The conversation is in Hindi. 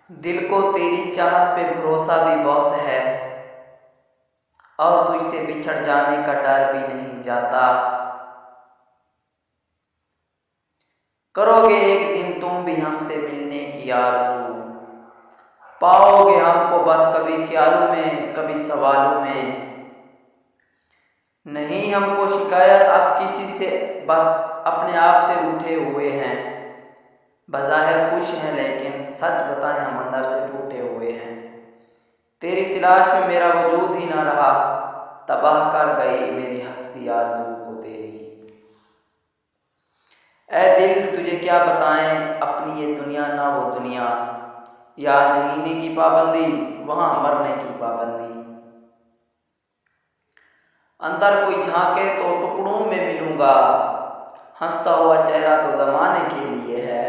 दिल को तेरी चाहत पे भरोसा भी बहुत है और तुझसे बिछड़ जाने का डर भी नहीं जाता। करोगे एक दिन तुम भी हमसे मिलने की आरज़ू, पाओगे हमको बस कभी ख्यालों में कभी सवालों में। नहीं हमको शिकायत अब किसी से, बस अपने आप से रूठे हुए हैं। बज़ाहिर खुश हैं लेकिन सच बताएं हम अंदर से टूटे हुए हैं। तेरी तलाश में मेरा वजूद ही ना रहा, तबाह कर गई मेरी हस्ती आरज़ू को तेरी। ऐ दिल तुझे क्या बताएं अपनी ये दुनिया ना वो दुनिया, यहाँ जीने की पाबंदी वहाँ मरने की पाबंदी। अंदर कोई झांके तो टुकड़ों में मिलूंगा, हंसता हुआ चेहरा तो ज़माने के लिए है।